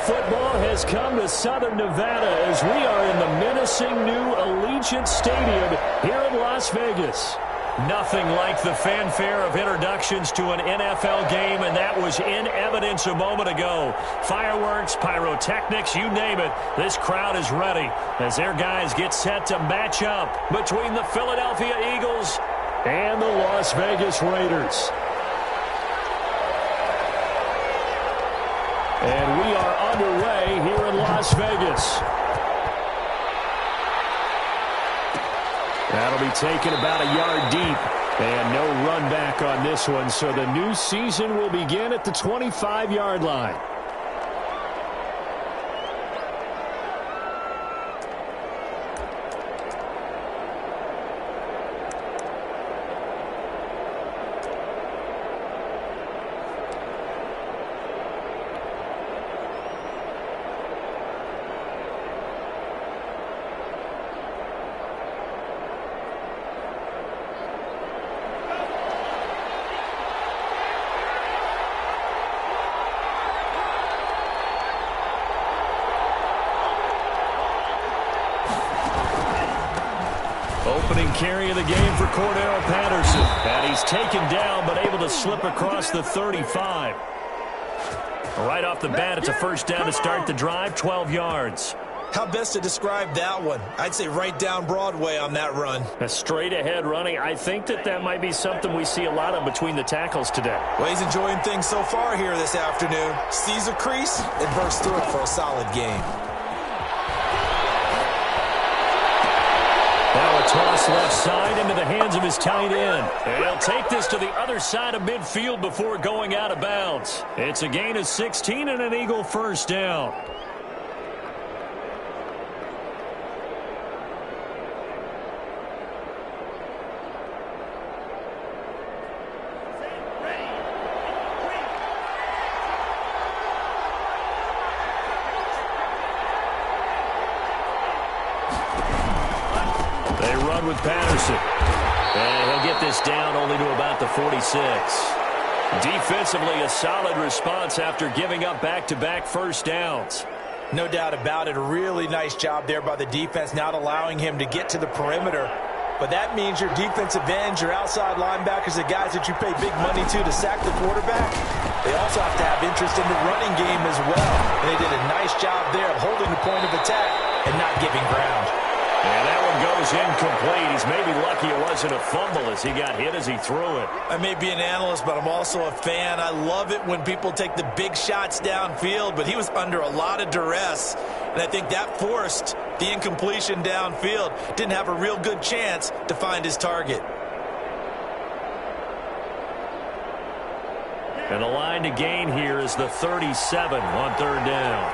football has come to Southern Nevada as we are in the menacing new Allegiant Stadium here in Las Vegas. Nothing like the fanfare of introductions to an NFL game, and that was in evidence a moment ago. Fireworks, pyrotechnics, you name it. This crowd is ready as their guys get set to match up between the Philadelphia Eagles and the Las Vegas Raiders. And we are underway here in Las Vegas. That'll be taken about a yard deep. And no run back on this one. So the new season will begin at the 25-yard line. Opening carry of the game for Cordero Patterson. And he's taken down but able to slip across the 35. Right off the bat, it's a first down to start the drive, 12 yards. How best to describe that one? I'd say right down Broadway on that run. A straight-ahead running. I think that might be something we see a lot of between the tackles today. Well, he's enjoying things so far here this afternoon. Sees a crease and bursts through it for a solid game. Now a toss left side into the hands of his tight end. And he'll take this to the other side of midfield before going out of bounds. It's a gain of 16 and an Eagle first down. With Patterson. And he'll get this down only to about the 46. Defensively, a solid response after giving up back-to-back first downs. No doubt about it. A really nice job there by the defense, not allowing him to get to the perimeter. But that means your defensive ends, your outside linebackers, the guys that you pay big money to sack the quarterback, they also have to have interest in the running game as well. And they did a nice job there of holding the point of attack and not giving ground. And that one goes incomplete. He's maybe lucky it wasn't a fumble as he got hit as he threw it. I may be an analyst, but I'm also a fan. I love it when people take the big shots downfield, but he was under a lot of duress, and I think that forced the incompletion downfield. Didn't have a real good chance to find his target. And the line to gain here is the 37 on third down.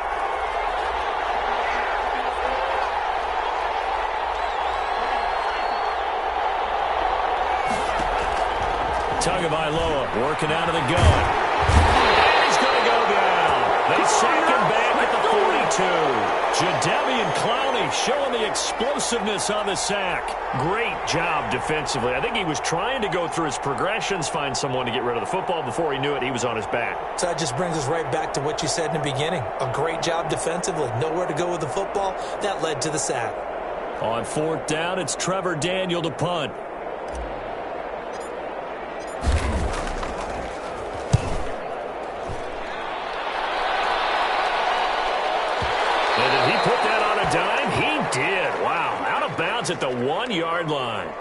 Tagovailoa working out of the gun. And he's going to go down. They sack him back at the 42. Jadeveon Clowney showing the explosiveness on the sack. Great job defensively. I think he was trying to go through his progressions, find someone to get rid of the football. Before he knew it, he was on his back. So that just brings us right back to what you said in the beginning. A great job defensively. Nowhere to go with the football. That led to the sack. On fourth down, it's Trevor Daniel to punt. Put that on a dime? He did. Wow. Out of bounds at the 1-yard line.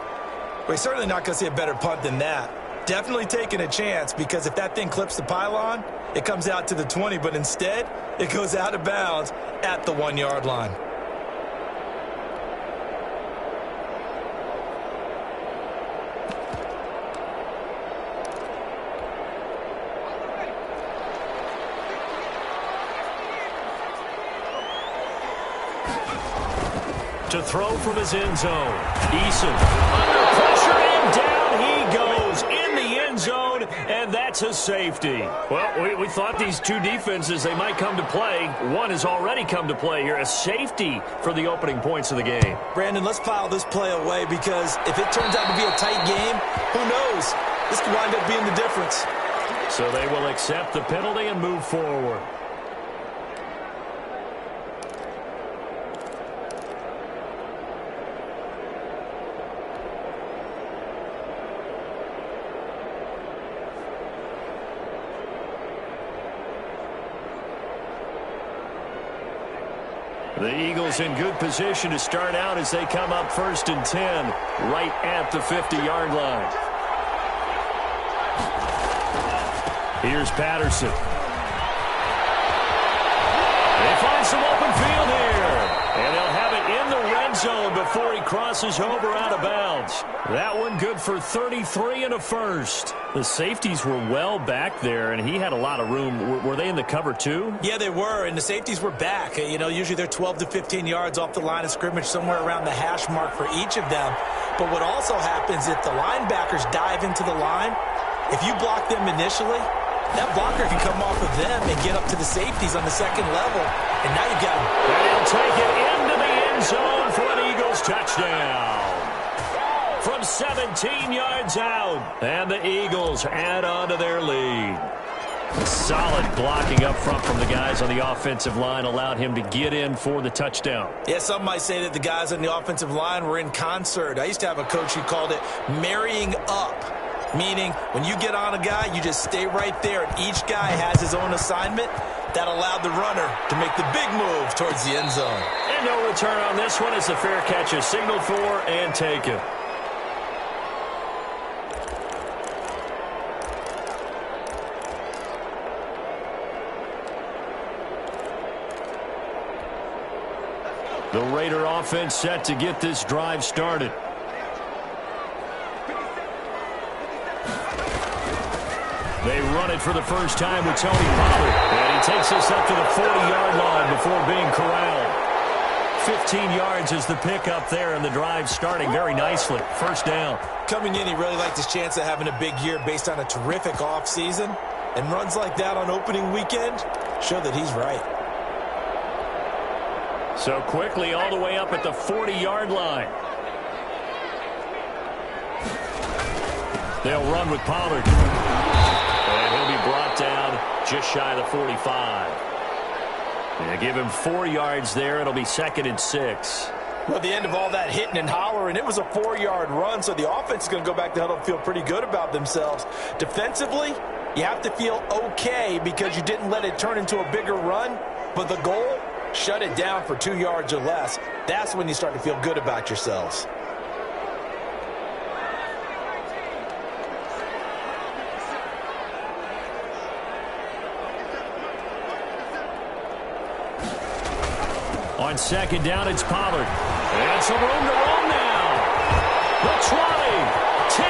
We're certainly not going to see a better punt than that. Definitely taking a chance, because if that thing clips the pylon, it comes out to the 20, but instead, it goes out of bounds at the 1-yard line. To throw from his end zone. Eason under pressure, and down he goes in the end zone, and that's a safety. Well, we thought these two defenses, they might come to play. One has already come to play here, a safety for the opening points of the game. Brandon, let's file this play away, because if it turns out to be a tight game, who knows? This could wind up being the difference. So they will accept the penalty and move forward. The Eagles in good position to start out as they come up 1st and 10, right at the 50-yard line. Here's Patterson. They find some open field here, and they'll have it in the red zone before he crosses over out of bounds. That one good for 33 and a first. The safeties were well back there, and he had a lot of room. Were they in the cover too? Yeah, they were, and the safeties were back. You know, usually they're 12 to 15 yards off the line of scrimmage, somewhere around the hash mark for each of them. But what also happens if the linebackers dive into the line, if you block them initially, that blocker can come off of them and get up to the safeties on the second level, and now you've got them. And he'll take it into the end zone for an Eagles touchdown. From 17 yards out, and the Eagles add on to their lead. Solid blocking up front from the guys on the offensive line allowed him to get in for the touchdown. Yeah, some might say that the guys on the offensive line were in concert. I used to have a coach who called it marrying up, meaning when you get on a guy, you just stay right there, and each guy has his own assignment. That allowed the runner to make the big move towards the end zone. And no return on this one as the fair catch is signaled for and taken. The Raider offense set to get this drive started. They run it for the first time with Tony Pollard. And he takes us up to the 40-yard line before being corralled. 15 yards is the pickup there, and the drive starting very nicely. First down. Coming in, he really liked his chance of having a big year based on a terrific offseason. And runs like that on opening weekend show that he's right. So quickly all the way up at the 40-yard line. They'll run with Pollard. And he'll be brought down just shy of the 45. And give him 4 yards there. It'll be 2nd and 6. Well, at the end of all that hitting and hollering, it was a 4-yard run, so the offense is going to go back to huddle and feel pretty good about themselves. Defensively, you have to feel okay because you didn't let it turn into a bigger run, but the goal, shut it down for 2 yards or less. That's when you start to feel good about yourselves. On 2nd down, it's Pollard. And some room to run now. The 20, 10,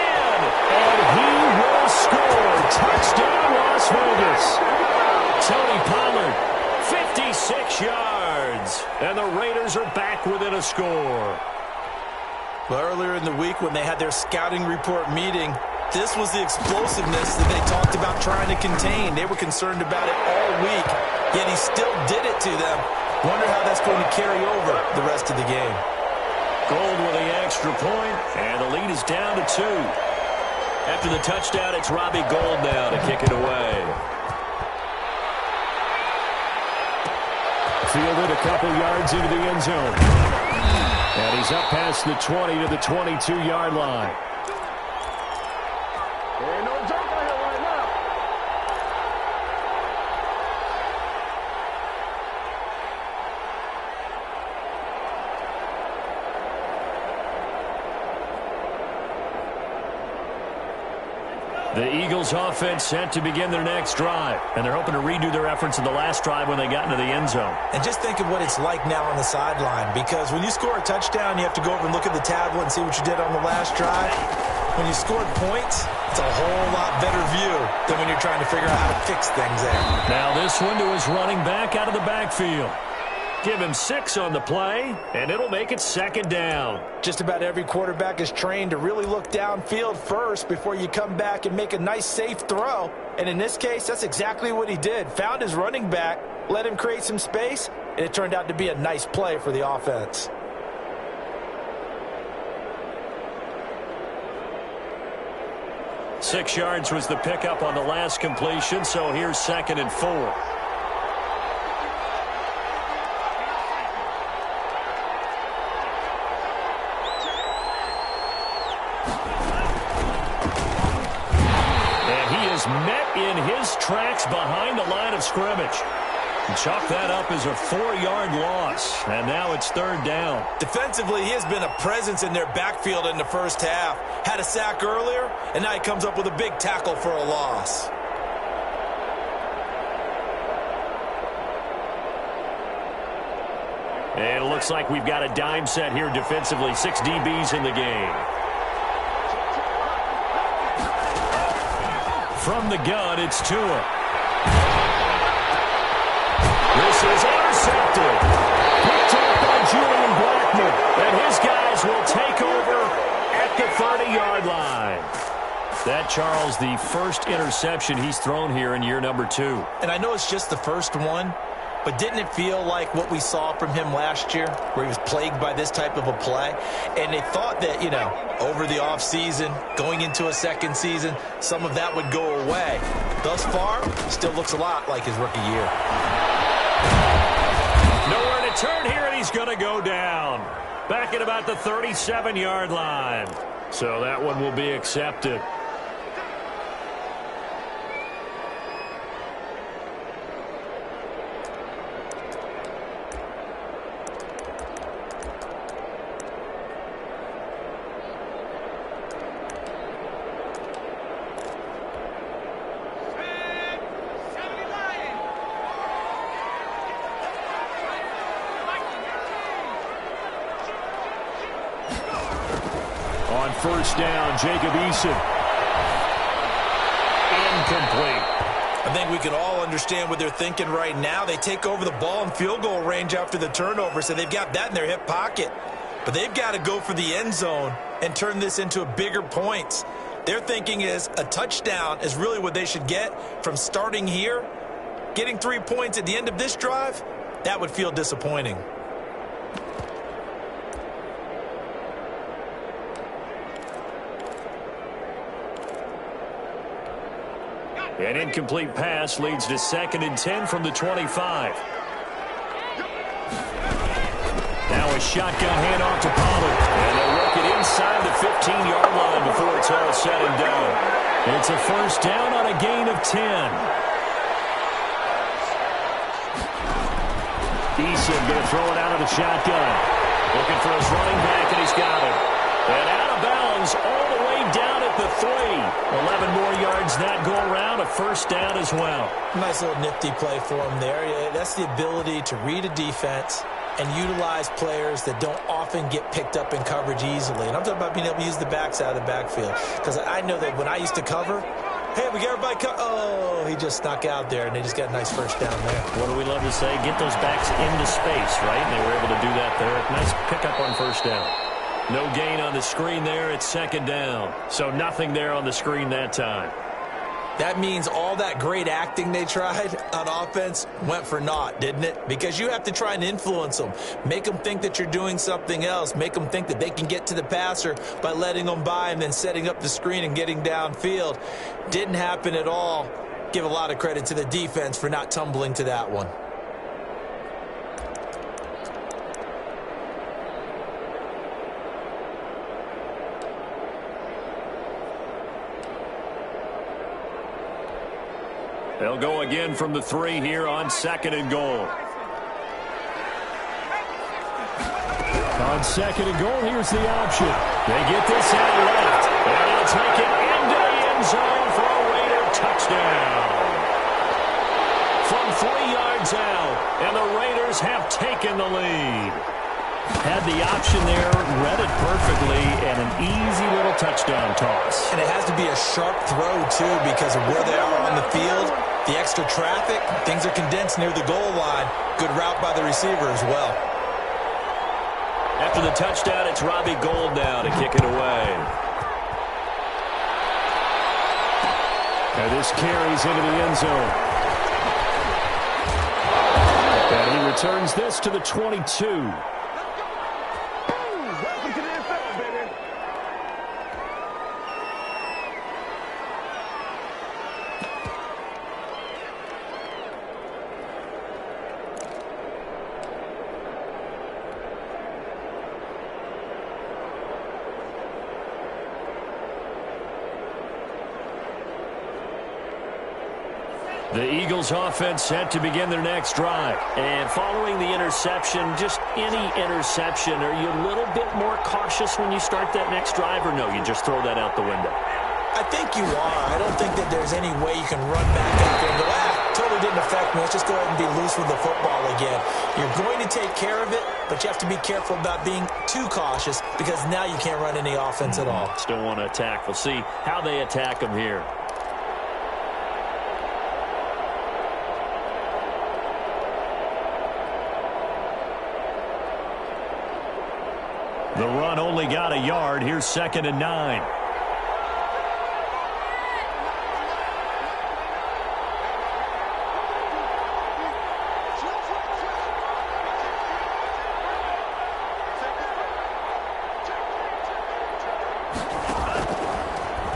and he will score. Touchdown, Las Vegas. Tony Pollard, 56 yards. And the Raiders are back within a score. Well, earlier in the week when they had their scouting report meeting, this was the explosiveness that they talked about trying to contain. They were concerned about it all week, yet he still did it to them. Wonder how that's going to carry over the rest of the game. Gold with the extra point, and the lead is down to 2. After the touchdown, it's Robbie Gould now to kick it away. Fielded a couple yards into the end zone. And he's up past the 20 to the 22-yard line. There ain't no jumper here right now. The Eagles offense set to begin their next drive, and they're hoping to redo their efforts in the last drive when they got into the end zone. And just think of what it's like now on the sideline, because when you score a touchdown, you have to go over and look at the tablet and see what you did on the last drive. When you scored points, it's a whole lot better view than when you're trying to figure out how to fix things there. Now this one to his running back out of the backfield. Give him 6 on the play, and it'll make it 2nd down. Just about every quarterback is trained to really look downfield first before you come back and make a nice, safe throw. And in this case, that's exactly what he did. Found his running back, let him create some space, and it turned out to be a nice play for the offense. Six yards was the pickup on the last completion, so here's 2nd and 4. Met in his tracks behind the line of scrimmage. Chalk that up as a 4-yard loss, and now it's third down. Defensively, he has been a presence in their backfield in the first half. Had a sack earlier, and now he comes up with a big tackle for a loss. And it looks like we've got a dime set here defensively. 6 DBs in the game. From the gun, it's Tua. This is intercepted. Picked up by Julian Blackman. And his guys will take over at the 30-yard line. That, Charles, the first interception he's thrown here in year number 2. And I know it's just the first one, but didn't it feel like what we saw from him last year, where he was plagued by this type of a play? And they thought that, over the offseason, going into a second season, some of that would go away. Thus far, still looks a lot like his rookie year. Nowhere to turn here, and he's going to go down. Back at about the 37-yard line. So that one will be accepted. On first down, Jacob Eason. Incomplete. I think we can all understand what they're thinking right now. They take over the ball in field goal range after the turnover, so they've got that in their hip pocket. But they've got to go for the end zone and turn this into a bigger points. Their thinking is a touchdown is really what they should get from starting here. Getting 3 points at the end of this drive, that would feel disappointing. An incomplete pass leads to 2nd and 10 from the 25. Now a shotgun handoff to Pollard. And they'll work it inside the 15-yard line before it's all said and done. It's a first down on a gain of 10. Eason going to throw it out of the shotgun. Looking for his running back, and he's got it. And out of bounds all the way down at the 3. 11 more yards that go around, a first down as well. Nice little nifty play for him there. That's the ability to read a defense and utilize players that don't often get picked up in coverage easily. And I'm talking about being able to use the backs out of the backfield. Because I know that when I used to cover, hey, we got everybody oh, he just snuck out there, and they just got a nice first down there. What do we love to say? Get those backs into space, right? And they were able to do that there. Nice pickup on first down. No gain on the screen there. It's 2nd down. So nothing there on the screen that time. That means all that great acting they tried on offense went for naught, didn't it? Because you have to try and influence them. Make them think that you're doing something else. Make them think that they can get to the passer by letting them by and then setting up the screen and getting downfield. Didn't happen at all. Give a lot of credit to the defense for not tumbling to that one. They'll go again from the 3 here on 2nd and goal. On 2nd and goal, here's the option. They get this out left. And they'll take it into the end zone for a Raider touchdown. From 3 yards out, and the Raiders have taken the lead. Had the option there, read it perfectly, and an easy little touchdown toss. And it has to be a sharp throw, too, because of where they are on the field. The extra traffic, things are condensed near the goal line. Good route by the receiver as well. After the touchdown, it's Robbie Gould now to kick it away. And this carries into the end zone. And he returns this to the 22. The Eagles offense set to begin their next drive. And following the interception, just any interception, are you a little bit more cautious when you start that next drive, or no, you just throw that out the window? I think you are. I don't think that there's any way you can run back up there and go, totally didn't affect me. Let's just go ahead and be loose with the football again. You're going to take care of it, but you have to be careful about being too cautious because now you can't run any offense at all. Still want to attack. We'll see how they attack them here. The run only got a yard. Here's 2nd and 9.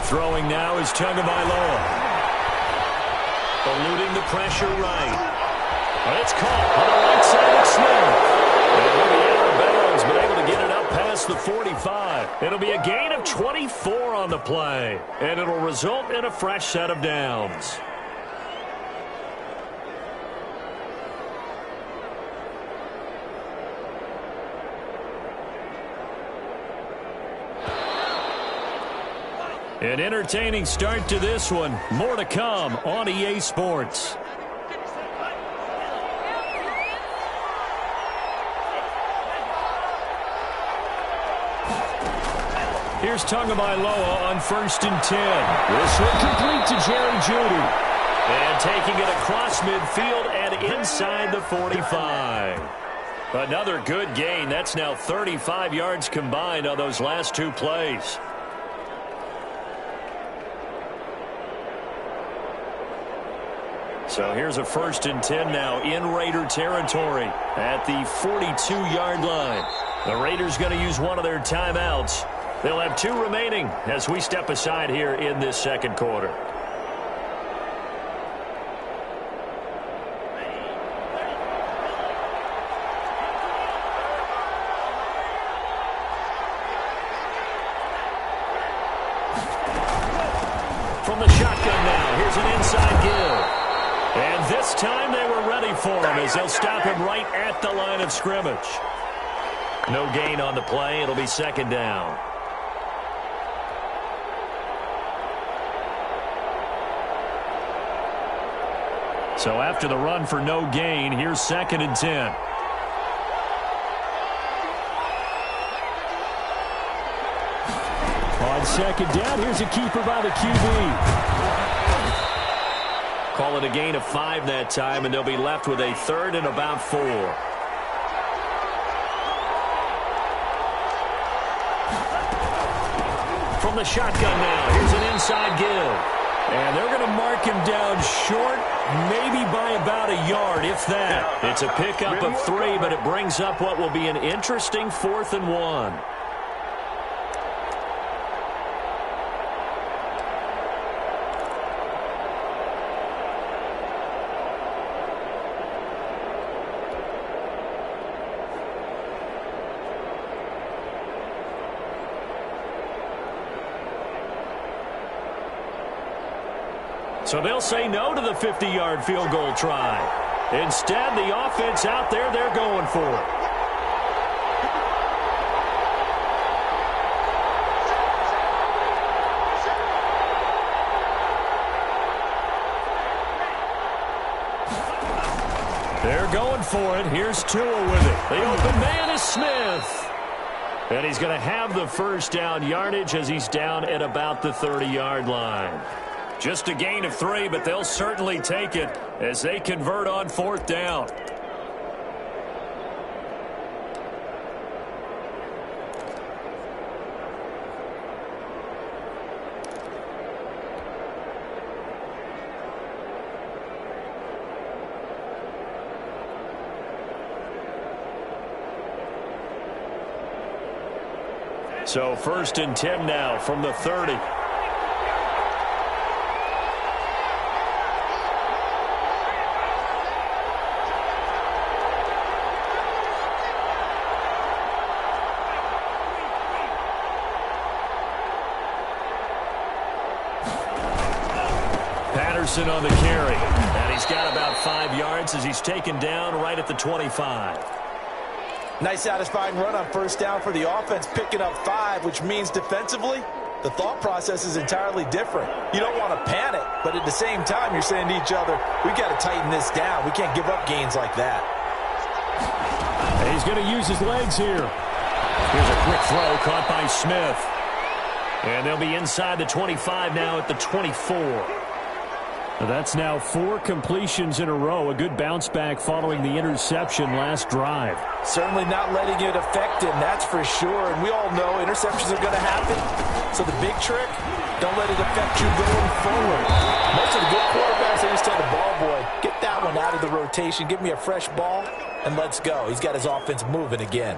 Throwing now is Tagovailoa. Eluding the pressure right. But it's caught on the right side of Smith. And he'll be out of bounds, but able to get it up past the 45. It'll be a gain of 24 on the play, and it'll result in a fresh set of downs. An entertaining start to this one. More to come on EA Sports. Here's Tagovailoa on 1st and 10. This one complete to Jerry Jeudy. And taking it across midfield and inside the 45. Another good gain. That's now 35 yards combined on those last two plays. So here's a 1st and 10 now in Raider territory at the 42-yard line. The Raiders going to use one of their timeouts. They'll have 2 remaining as we step aside here in this second quarter. From the shotgun now, here's an inside give. And this time they were ready for him as they'll stop him right at the line of scrimmage. No gain on the play. It'll be 2nd down. So after the run for no gain, here's 2nd and 10. On 2nd down, here's a keeper by the QB. Call it a gain of 5 that time, and they'll be left with a 3rd and about 4. From the shotgun now, here's an inside give. And they're going to mark him down short, maybe by about a yard, if that. It's a pickup of 3, but it brings up what will be an interesting 4th and 1. So they'll say no to the 50-yard field goal try. Instead, the offense out there, they're going for it. They're going for it. Here's Tua with it. The open man is Smith. And he's going to have the first down yardage as he's down at about the 30-yard line. Just a gain of 3, but they'll certainly take it as they convert on 4th down. So 1st and 10 now from the 30. Wilson on the carry. And he's got about 5 yards as he's taken down right at the 25. Nice satisfying run on first down for the offense, picking up 5, which means defensively, the thought process is entirely different. You don't want to panic, but at the same time, you're saying to each other, we got to tighten this down. We can't give up gains like that. And he's going to use his legs here. Here's a quick throw caught by Smith. And they'll be inside the 25 now at the 24. That's now 4 completions in a row. A good bounce back following the interception last drive. Certainly not letting it affect him, that's for sure. And we all know interceptions are going to happen. So the big trick, don't let it affect you going forward. Most of the good quarterbacks, they just tell the ball boy, get that one out of the rotation, give me a fresh ball, and let's go. He's got his offense moving again.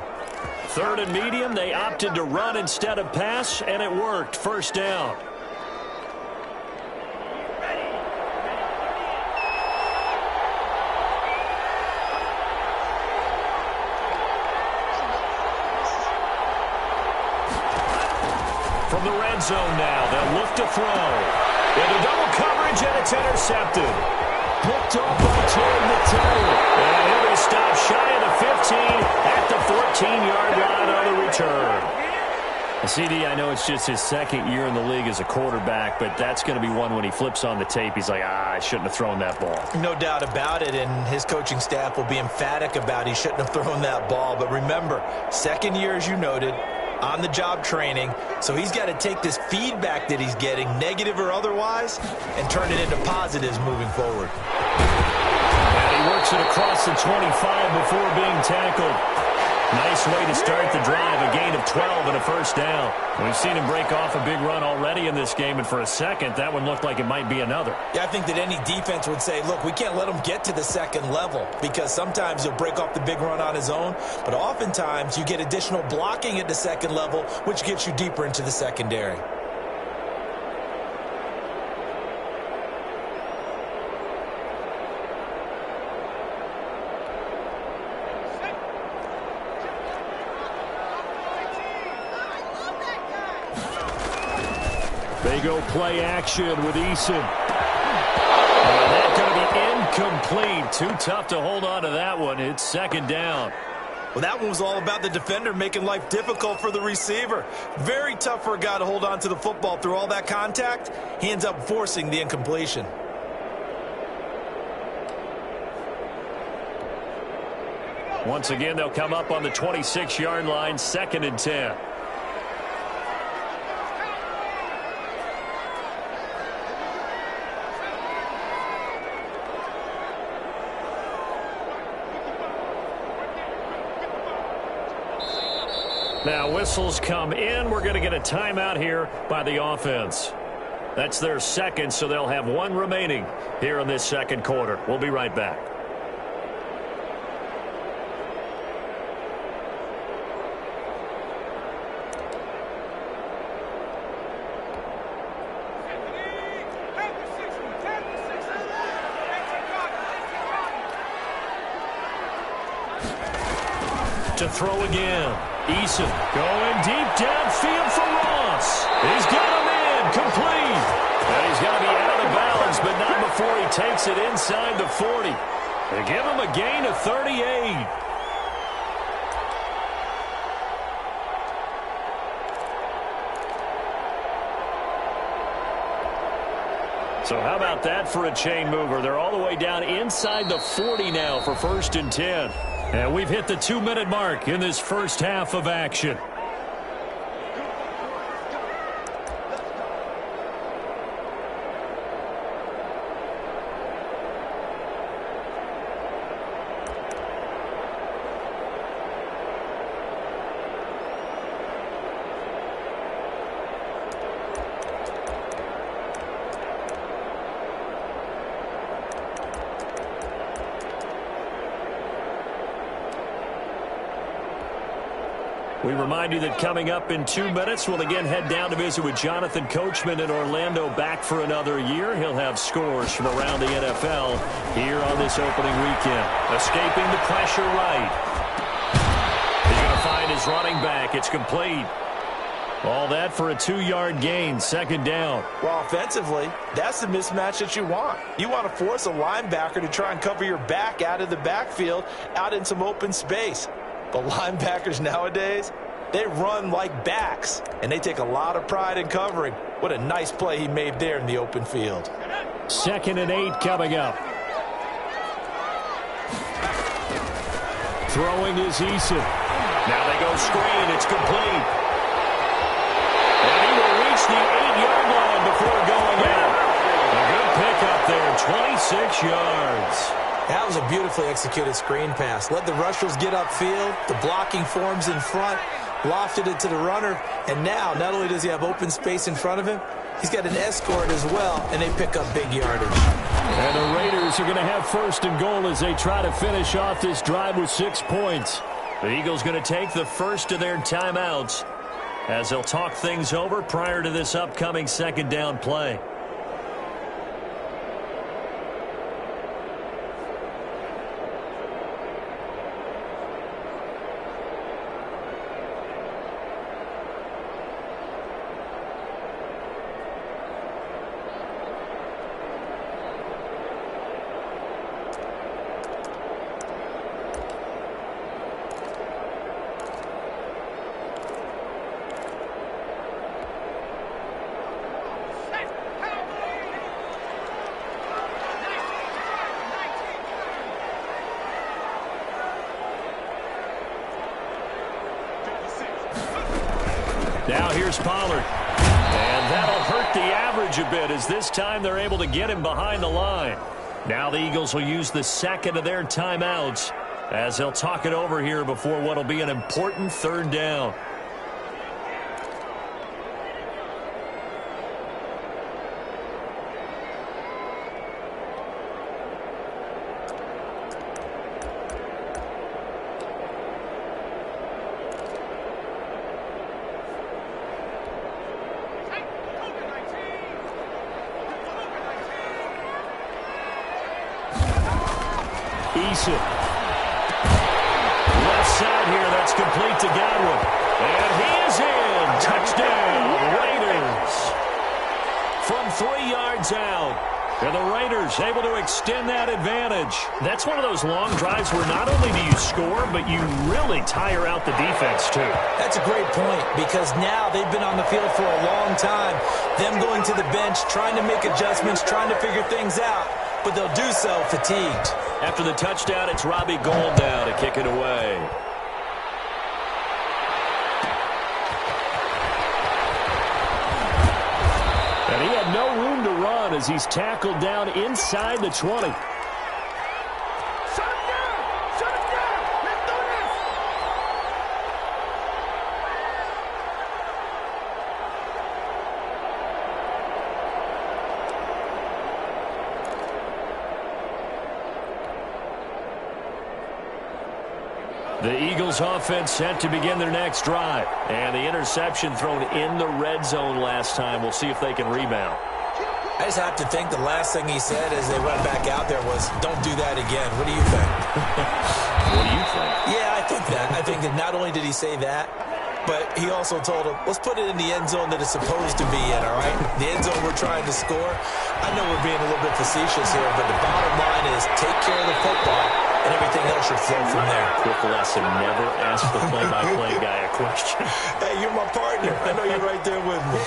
3rd and medium, they opted to run instead of pass, and it worked. First down. From the red zone now, they'll look to throw. Into double coverage, and it's intercepted. Picked off by Terry McTaggart. And he'll be stopped shy of the 15 at the 14-yard line on the return. CD, I know it's just his 2nd year in the league as a quarterback, but that's going to be one when he flips on the tape. He's like, I shouldn't have thrown that ball. No doubt about it, and his coaching staff will be emphatic about he shouldn't have thrown that ball. But remember, 2nd year, as you noted, on-the-job training, so he's got to take this feedback that he's getting, negative or otherwise, and turn it into positives moving forward. And he works it across the 25 before being tackled. Nice way to start the drive, a gain of 12 and a first down. We've seen him break off a big run already in this game, and for a second, that one looked like it might be another. Yeah, I think that any defense would say, look, we can't let him get to the 2nd level, because sometimes he'll break off the big run on his own, but oftentimes you get additional blocking at the 2nd level, which gets you deeper into the secondary. They go play action with Eason. And that's going to be incomplete. Too tough to hold on to that one. It's 2nd down. Well, that one was all about the defender making life difficult for the receiver. Very tough for a guy to hold on to the football through all that contact. He ends up forcing the incompletion. Once again, they'll come up on the 26-yard line, 2nd and 10. Now whistles come in. We're going to get a timeout here by the offense. That's their 2nd, so they'll have 1 remaining here in this 2nd quarter. We'll be right back. To throw again. Eason going deep downfield for Ross. He's got him in. Complete. And he's going to be out of bounds, but not before he takes it inside the 40. They give him a gain of 38. So how about that for a chain mover? They're all the way down inside the 40 now for 1st and 10. And we've hit the 2-minute mark in this first half of action. We remind you that coming up in 2 minutes, we'll again head down to visit with Jonathan Coachman in Orlando, back for another year. He'll have scores from around the NFL here on this opening weekend. Escaping the pressure right. He's going to find his running back. It's complete. All that for a 2-yard gain, second down. Well, offensively, that's the mismatch that you want. You want to force a linebacker to try and cover your back out of the backfield, out in some open space. But linebackers nowadays, they run like backs, and they take a lot of pride in covering. What a nice play he made there in the open field. 2nd and 8 coming up. Throwing is Eason. Now they go screen. It's complete. And he will reach the 8-yard line before going out. A good pickup there, 26 yards. That was a beautifully executed screen pass. Let the rushers get upfield. The blocking forms in front. Lofted it to the runner. And now, not only does he have open space in front of him, he's got an escort as well, and they pick up big yardage. And the Raiders are going to have 1st and goal as they try to finish off this drive with 6 points. The Eagles going to take the first of their timeouts as they'll talk things over prior to this upcoming second down play. Now here's Pollard. And that'll hurt the average a bit as this time they're able to get him behind the line. Now the Eagles will use the 2nd of their timeouts as they'll talk it over here before what will be an important 3rd down. Eason. Left side here, that's complete to Godwin. And he is in. Touchdown, Raiders. From 3 yards out. And the Raiders able to extend that advantage. That's one of those long drives where not only do you score, but you really tire out the defense too. That's a great point because now they've been on the field for a long time. Them going to the bench, trying to make adjustments, trying to figure things out. But they'll do so fatigued. After the touchdown, it's Robbie Gould now to kick it away. And he had no room to run as he's tackled down inside the 20. The Eagles offense set to begin their next drive. And the interception thrown in the red zone last time. We'll see if they can rebound. I just have to think the last thing he said as they went back out there was, don't do that again. What do you think? What do you think? Yeah, I think that. I think that not only did he say that, but he also told him, let's put it in the end zone that it's supposed to be in, all right? The end zone we're trying to score. I know we're being a little bit facetious here, but the bottom line is take care of the football, and everything else should flow from there. Quick lesson, never ask the play-by-play guy a question. Hey, you're my partner. I know you're right there with me.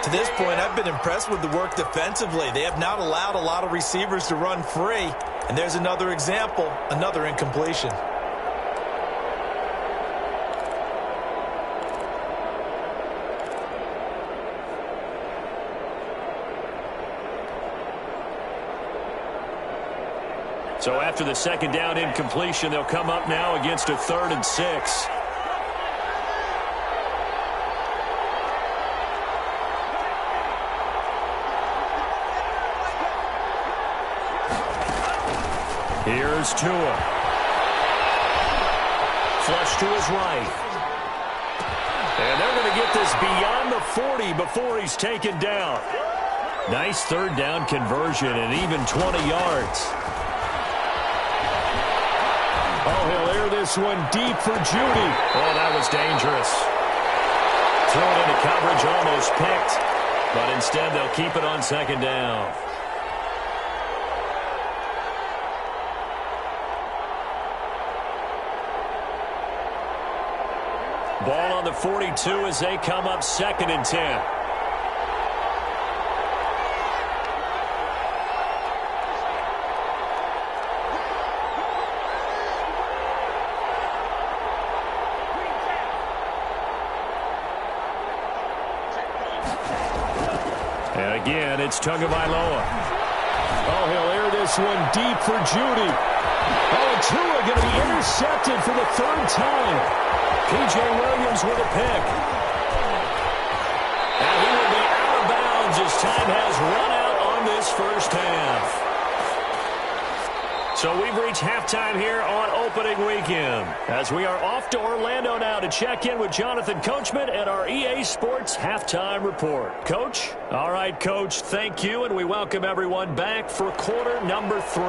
To this point, I've been impressed with the work defensively. They have not allowed a lot of receivers to run free. And there's another example, another incompletion. So after the second down incompletion, they'll come up now against a 3rd and 6. Here's Tua. Flush to his right. And they're going to get this beyond the 40 before he's taken down. Nice 3rd down conversion and even 20 yards. Oh, he'll air this one deep for Judy. Oh, that was dangerous. throw it into coverage, almost picked. But instead, they'll keep it on second down. Ball on the 42 as they come up 2nd and 10. And again, it's Tagovailoa. Oh, he'll air this one deep for Judy. Oh, and Tua going to be intercepted for the 3rd time. P.J. Williams with a pick. And he will be out of bounds as time has run out on this first half. So we've reached halftime here on opening weekend, as we are off to Orlando now to check in with Jonathan Coachman and our EA Sports Halftime Report. Coach? All right, Coach, thank you, and we welcome everyone back for quarter number 3.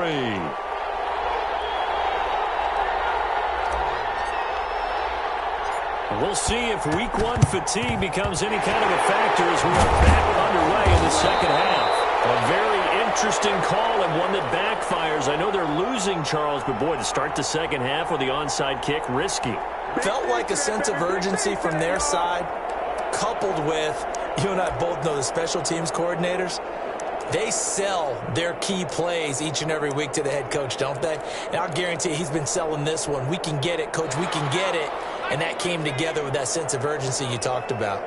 We'll see if week 1 fatigue becomes any kind of a factor as we are back underway in the second half. A very interesting call and one that backfires. I know they're losing, Charles, but boy, to start the second half with the onside kick, risky. Felt like a sense of urgency from their side, coupled with, you and I both know the special teams coordinators. They sell their key plays each and every week to the head coach, don't they? And I'll guarantee you he's been selling this one. We can get it, Coach, we can get it. And that came together with that sense of urgency you talked about.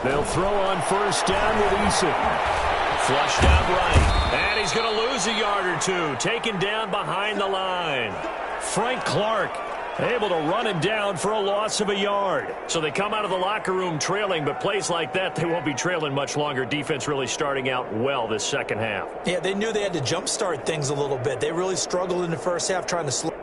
They'll throw on first down with Eason. Flushed out right. And he's going to lose a yard or two. Taken down behind the line. Frank Clark able to run him down for a loss of a yard. So they come out of the locker room trailing, but plays like that, they won't be trailing much longer. Defense really starting out well this second half. Yeah, they knew they had to jumpstart things a little bit. They really struggled in the first half trying to slow.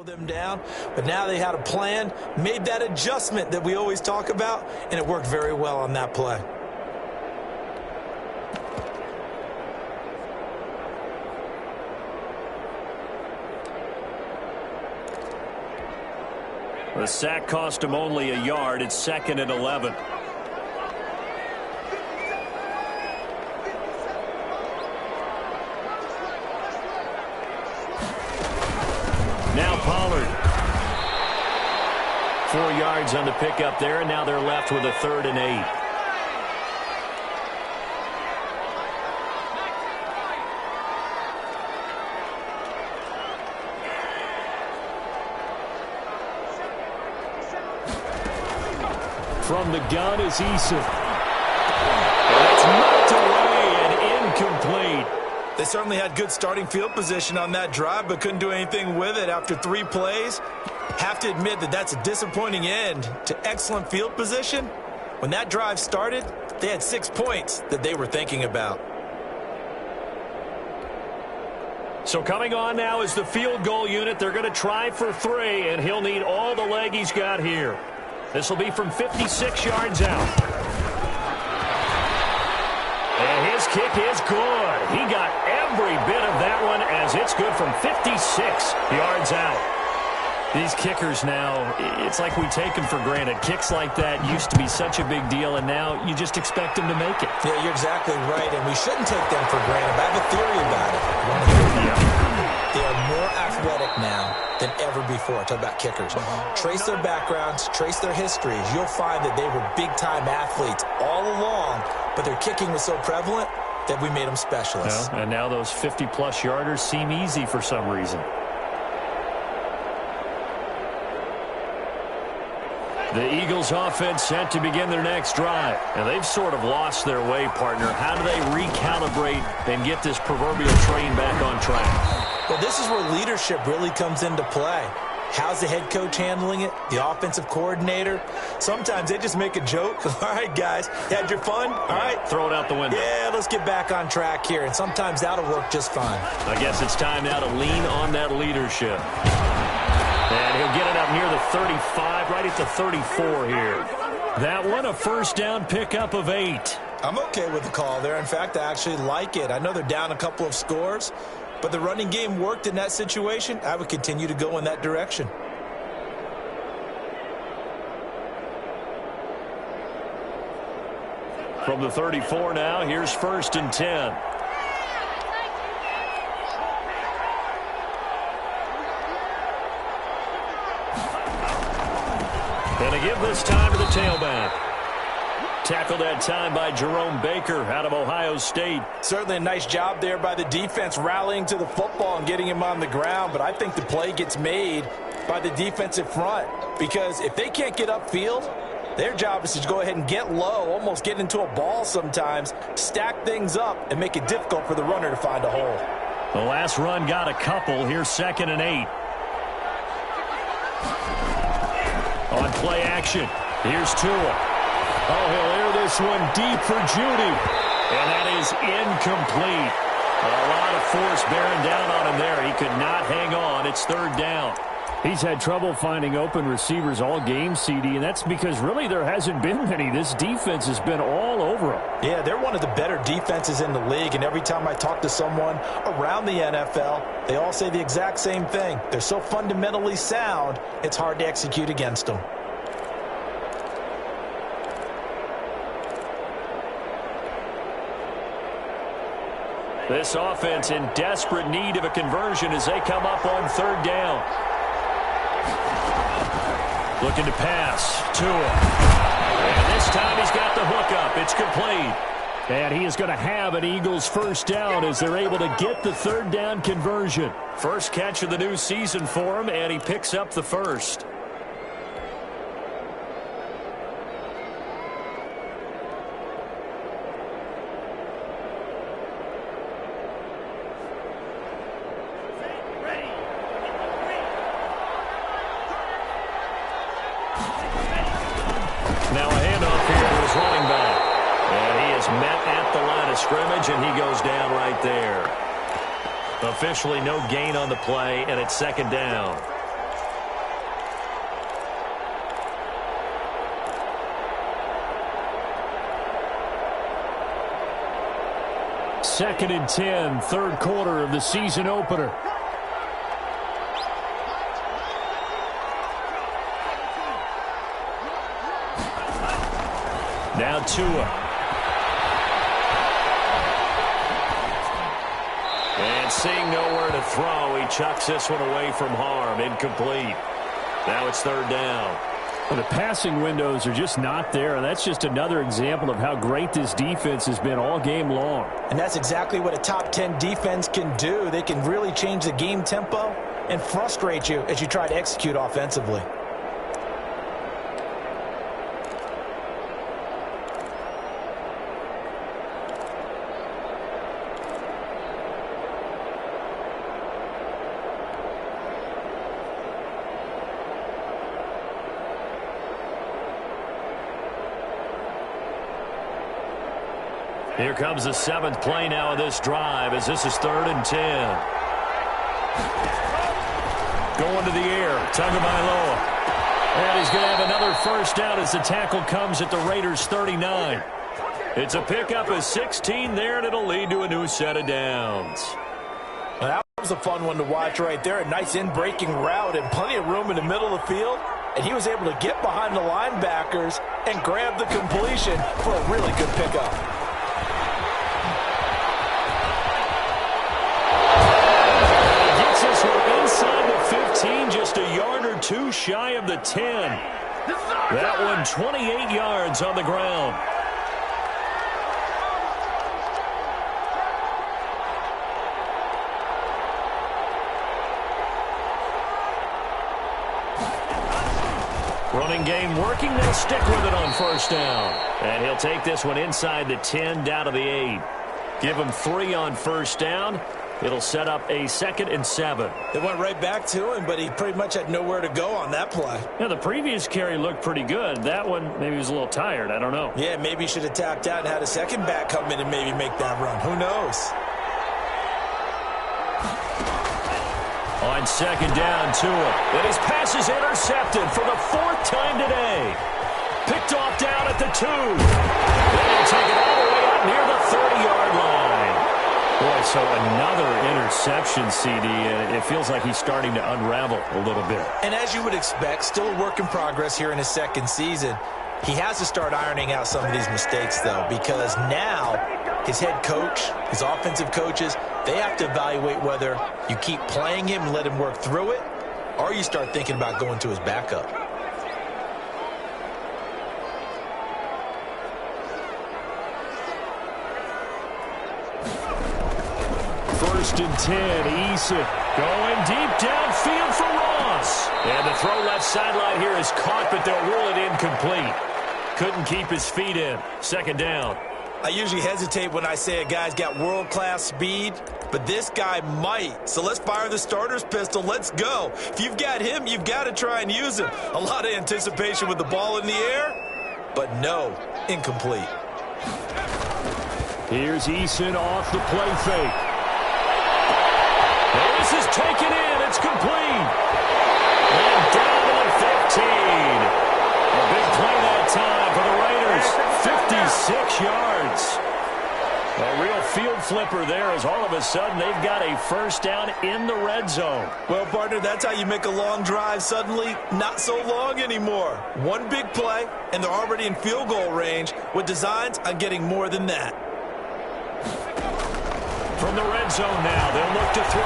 Them down, but now they had a plan, made that adjustment that we always talk about, and it worked very well on that play. The sack cost him only a yard. It's 2nd and 11. Now Pollard. 4 yards on the pickup there, and now they're left with a 3rd and 8. From the gun is Eason. That's knocked away and incomplete. They certainly had good starting field position on that drive, but couldn't do anything with it after 3 plays. Have to admit that that's a disappointing end to excellent field position. When that drive started, they had 6 points that they were thinking about. So coming on now is the field goal unit. They're going to try for 3, and he'll need all the leg he's got here. This will be from 56 yards out. And his kick is good. He got every bit of that one as it's good from 56 yards out. These kickers now, it's like we take them for granted. Kicks like that used to be such a big deal, and now you just expect them to make it. Yeah, you're exactly right, and we shouldn't take them for granted. But I have a theory about it. You want to hear it? Yeah. They are more athletic now than ever before. Talk about kickers. Trace their backgrounds, trace their histories. You'll find that they were big-time athletes all along, but their kicking was so prevalent, that we made them specialists. And now those 50-plus yarders seem easy for some reason. The Eagles offense set to begin their next drive. And they've sort of lost their way, partner. How do they recalibrate and get this proverbial train back on track? Well, this is where leadership really comes into play. How's the head coach handling it? The offensive coordinator? Sometimes they just make a joke. All right, guys, had your fun? All right. Throw it out the window. Yeah, let's get back on track here. And sometimes that'll work just fine. I guess it's time now to lean on that leadership. And he'll get it up near the 35, right at the 34 here. That one, a first down pickup of 8. I'm okay with the call there. In fact, I actually like it. I know they're down a couple of scores, but the running game worked in that situation. I would continue to go in that direction. From the 34 now, here's 1st and 10. And a give this time to the tailback. Tackled that time by Jerome Baker out of Ohio State. Certainly a nice job there by the defense rallying to the football and getting him on the ground. But I think the play gets made by the defensive front, because if they can't get upfield, their job is to go ahead and get low, almost get into a ball sometimes, stack things up, and make it difficult for the runner to find a hole. The last run got a couple. Here's 2nd and 8. On play action, here's Tua. Oh, he'll air this one deep for Judy. And that is incomplete. A lot of force bearing down on him there. He could not hang on. It's 3rd down. He's had trouble finding open receivers all game, CD, and that's because really there hasn't been many. This defense has been all over him. Yeah, they're one of the better defenses in the league, and every time I talk to someone around the NFL, they all say the exact same thing. They're so fundamentally sound, it's hard to execute against them. This offense in desperate need of a conversion as they come up on 3rd down. Looking to pass. Tua. And this time he's got the hook up. It's complete. And he is going to have an Eagles first down as they're able to get the 3rd down conversion. First catch of the new season for him, and he picks up the first. Now a handoff here to his running back. And he is met at the line of scrimmage, and he goes down right there. Officially no gain on the play, and it's 2nd down. Second and 10, 3rd quarter of the season opener. Now Tua. And seeing nowhere to throw, he chucks this one away from harm. Incomplete. Now it's 3rd down. Well, the passing windows are just not there, and that's just another example of how great this defense has been all game long. And that's exactly what a top 10 defense can do. They can really change the game tempo and frustrate you as you try to execute offensively. Here comes the 7th play now of this drive as this is 3rd and 10. Going to the air, Tagovailoa. And he's going to have another first down as the tackle comes at the Raiders' 39. It's a pickup of 16 there, and it'll lead to a new set of downs. Well, that was a fun one to watch right there. A nice in-breaking route and plenty of room in the middle of the field. And he was able to get behind the linebackers and grab the completion for a really good pickup. Inside the 15, just a yard or two shy of the 10. That one 28 yards on the ground. Passing game working. They'll stick with it on first down. And he'll take this one inside the 10, down to the 8. Give him 3 on first down. It'll set up a 2nd and 7. They went right back to him, but he pretty much had nowhere to go on that play. Yeah, the previous carry looked pretty good. That one, maybe he was a little tired. I don't know. Yeah, maybe he should have tapped out and had a second back come in and maybe make that run. Who knows? On 2nd down, Tua. And his pass is intercepted for the 4th time today. Picked off down at the 2. Then he'll take it all the way up near the 30-yard line. Boy, so another interception, CD, and it feels like he's starting to unravel a little bit. And as you would expect, still a work in progress here in his 2nd season. He has to start ironing out some of these mistakes, though, because now his head coach, his offensive coaches, they have to evaluate whether you keep playing him and let him work through it, or you start thinking about going to his backup. First and 10, Eason going deep downfield for Ross. And the throw left sideline here is caught, but they'll rule it incomplete. Couldn't keep his feet in. 2nd down. I usually hesitate when I say a guy's got world-class speed, but this guy might. So let's fire the starter's pistol. Let's go. If you've got him, you've got to try and use him. A lot of anticipation with the ball in the air, but no, incomplete. Here's Eason off the play fake. And this is taken in. It's complete. And down to the 15. A big play that time for the Raiders. 56 yards. A real field flipper there as all of a sudden they've got a first down in the red zone. Well, partner, that's how you make a long drive suddenly not so long anymore. One big play, and they're already in field goal range with designs on getting more than that. From the red zone now, they'll look to throw.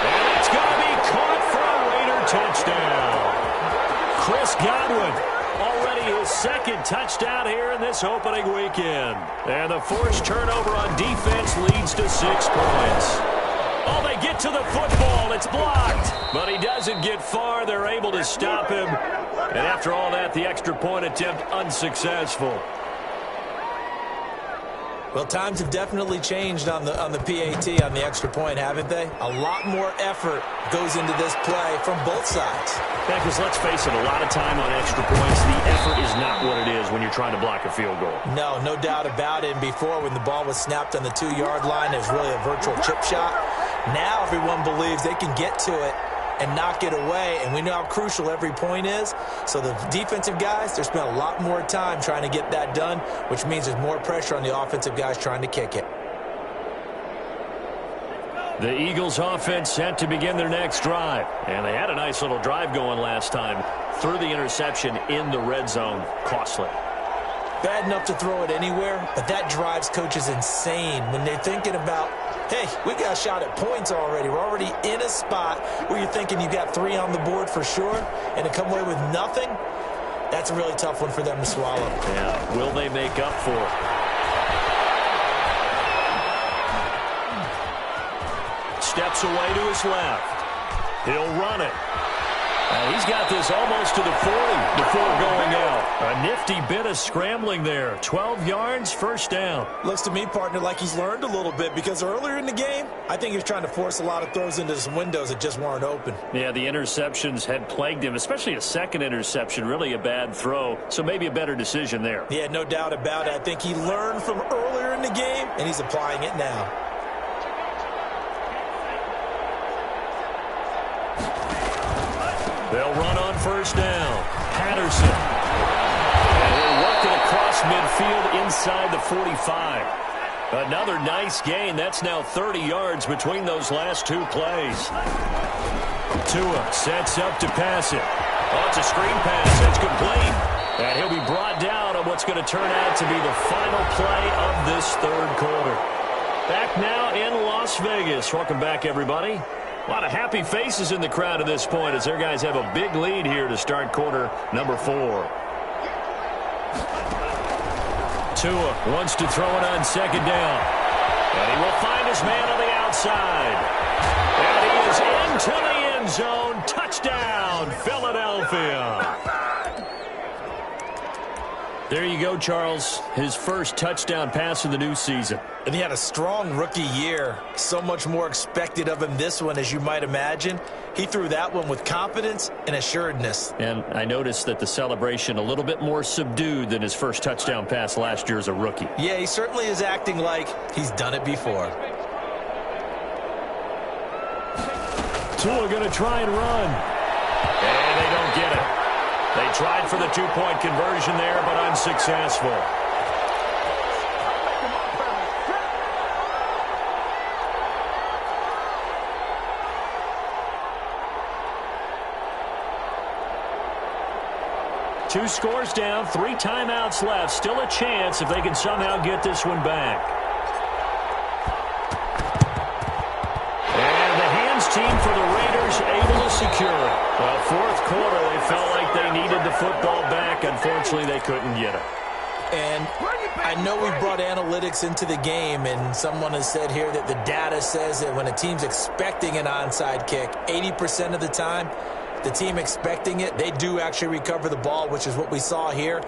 And it's going to be caught for a Raider touchdown. Chris Godwin, already his 2nd touchdown here in this opening weekend. And the forced turnover on defense leads to 6 points. Oh, they get to the football. It's blocked. But he doesn't get far. They're able to stop him. And after all that, the extra point attempt unsuccessful. Well, times have definitely changed on the PAT, on the extra point, haven't they? A lot more effort goes into this play from both sides. Yeah, because let's face it, a lot of time on extra points, the effort is not what it is when you're trying to block a field goal. No doubt about it. And before, when the ball was snapped on the 2-yard line, it was really a virtual chip shot. Now everyone believes they can get to it and knock it away, and we know how crucial every point is. So the defensive guys, they spent a lot more time trying to get that done, which means there's more pressure on the offensive guys trying to kick it. The Eagles offense set to begin their next drive, and they had a nice little drive going last time. Threw the interception in the red zone. Costly. Bad enough to throw it anywhere, but that drives coaches insane when they're thinking about, hey, we got a shot at points already. We're already in a spot where you're thinking you got 3 on the board for sure, and to come away with nothing, that's a really tough one for them to swallow. Yeah, will they make up for it? Steps away to his left. He'll run it. He's got this almost to the 40 before going out. A nifty bit of scrambling there. 12 yards, first down. Looks to me, partner, like he's learned a little bit, because earlier in the game, I think he was trying to force a lot of throws into some windows that just weren't open. Yeah, the interceptions had plagued him, especially a 2nd interception, really a bad throw. So maybe a better decision there. Yeah, no doubt about it. I think he learned from earlier in the game, and he's applying it now. They'll run on first down. Patterson. And he'll work it across midfield inside the 45. Another nice gain. That's now 30 yards between those last 2 plays. Tua sets up to pass it. Oh, it's a screen pass. It's complete. And he'll be brought down on what's going to turn out to be the final play of this 3rd quarter. Back now in Las Vegas. Welcome back, everybody. A lot of happy faces in the crowd at this point as their guys have a big lead here to start quarter number 4. Tua wants to throw it on 2nd down. And he will find his man on the outside. And he is into the end end zone. Touchdown, Philadelphia. There you go, Charles. His first touchdown pass of the new season. And he had a strong rookie year. So much more expected of him this one, as you might imagine. He threw that one with confidence and assuredness. And I noticed that the celebration a little bit more subdued than his first touchdown pass last year as a rookie. Yeah, he certainly is acting like he's done it before. Tua going to try and run. And they don't get it. They tried for the two-point conversion there, but unsuccessful. Two scores down, 3 timeouts left. Still a chance if they can somehow get this one back. And the hands team for the Raiders able to secure it. Well, fourth quarter, they felt like they needed the football back. Unfortunately, they couldn't get it. And I know we brought analytics into the game, and someone has said here that the data says that when a team's expecting an onside kick, 80% of the time, the team expecting it, they do actually recover the ball, which is what we saw here.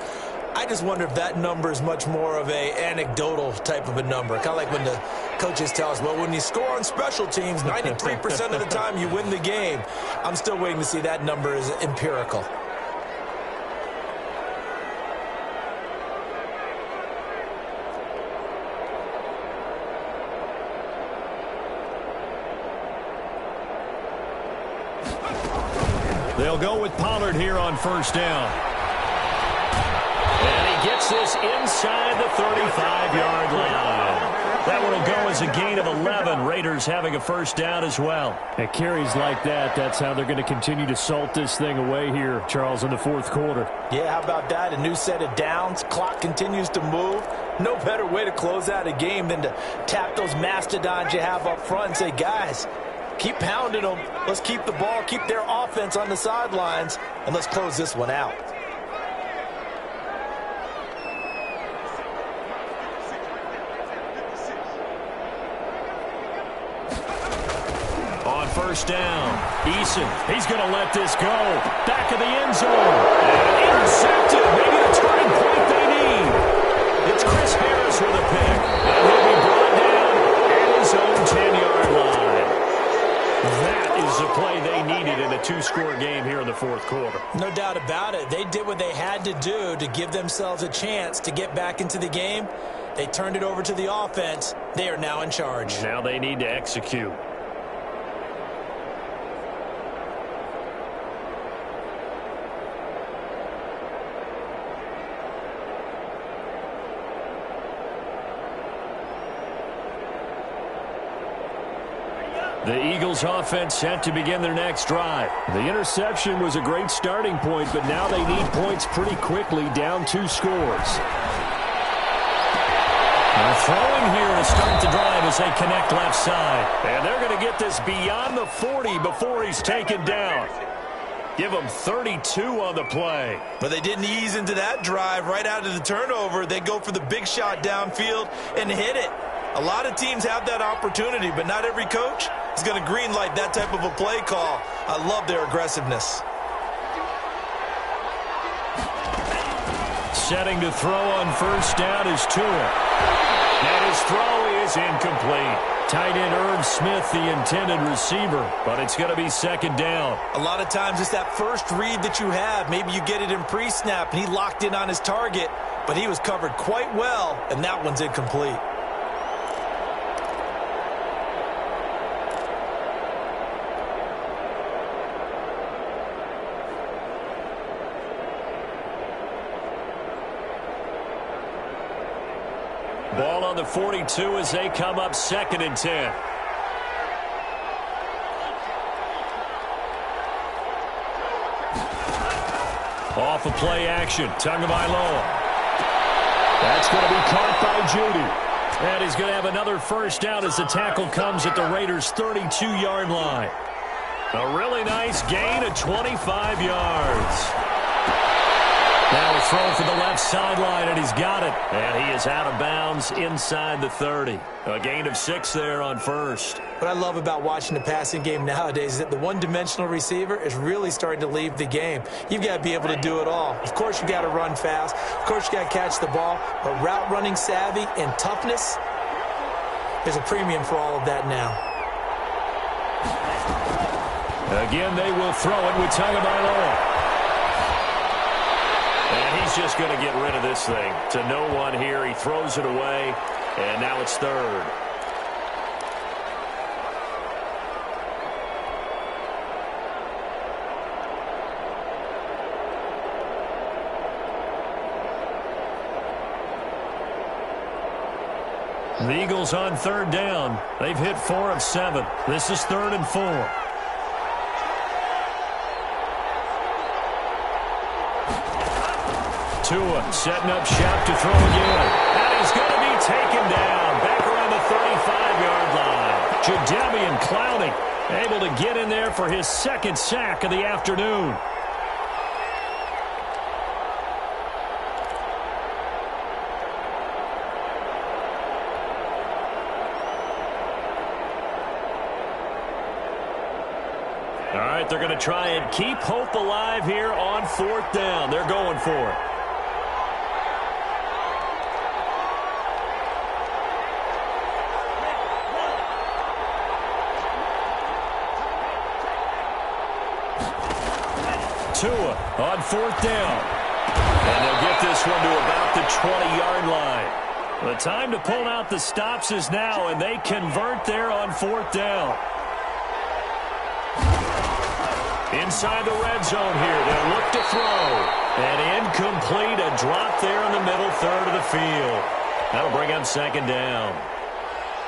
I just wonder if that number is much more of a anecdotal type of a number. Kind of like when the coaches tell us, well, when you score on special teams, 93% of the time you win the game. I'm still waiting to see that number is empirical. They'll go with Pollard here on first down. And he gets this inside the 35-yard line. That one will go as a gain of 11. Raiders having a first down as well. At carries like that, that's how they're going to continue to salt this thing away here, Charles, in the fourth quarter. Yeah, how about that? A new set of downs. Clock continues to move. No better way to close out a game than to tap those mastodons you have up front and say, guys, keep pounding them. Let's keep the ball, keep their offense on the sidelines, and let's close this one out. On first down, Eason, he's going to let this go. Back of the end zone. And intercepted. Maybe the turning point they need. It's Chris Harris with a pick. And he'll be brought down at his own 10-yard line. That is the play they needed in a 2-score game here in the fourth quarter. No doubt about it. They did what they had to do to give themselves a chance to get back into the game. They turned it over to the offense. They are now in charge. Now they need to execute. The Eagles offense set to begin their next drive. The interception was a great starting point, but now they need points pretty quickly, down 2 scores. They're throwing here to start the drive as they connect left side. And they're going to get this beyond the 40 before he's taken down. Give them 32 on the play. But they didn't ease into that drive right out of the turnover. They go for the big shot downfield and hit it. A lot of teams have that opportunity, but not every coach is going to greenlight that type of a play call. I love their aggressiveness. Setting to throw on first down is Tua. And his throw is incomplete. Tight end Irv Smith, the intended receiver, but it's going to be second down. A lot of times it's that first read that you have. Maybe you get it in pre-snap, and he locked in on his target, but he was covered quite well, and that one's incomplete. Ball on the 42 as they come up 2nd and 10. Off of play action, Tagovailoa. That's going to be caught by Judy. And he's going to have another first down as the tackle comes at the Raiders' 32-yard line. A really nice gain of 25 yards. Now a throw for the left sideline, and he's got it. And he is out of bounds inside the 30. A gain of 6 there on first. What I love about watching the passing game nowadays is that the one-dimensional receiver is really starting to leave the game. You've got to be able to do it all. Of course, you got to run fast. Of course, you got to catch the ball. But route running savvy and toughness, there's a premium for all of that now. Again, they will throw it with Tagovailoa. And he's just going to get rid of this thing. To no one here. He throws it away, and now it's third. The Eagles on third down. They've hit 4 of 7. This is 3rd and 4. Tua setting up shop to throw again. And he's going to be taken down back around the 35-yard line. Jadeveon Clowney able to get in there for his 2nd sack of the afternoon. All right, they're going to try and keep hope alive here on 4th down. They're going for it. Tua on 4th down. And they'll get this one to about the 20-yard line. The time to pull out the stops is now, and they convert there on 4th down. Inside the red zone here, they'll look to throw. And incomplete, a drop there in the middle third of the field. That'll bring up 2nd down.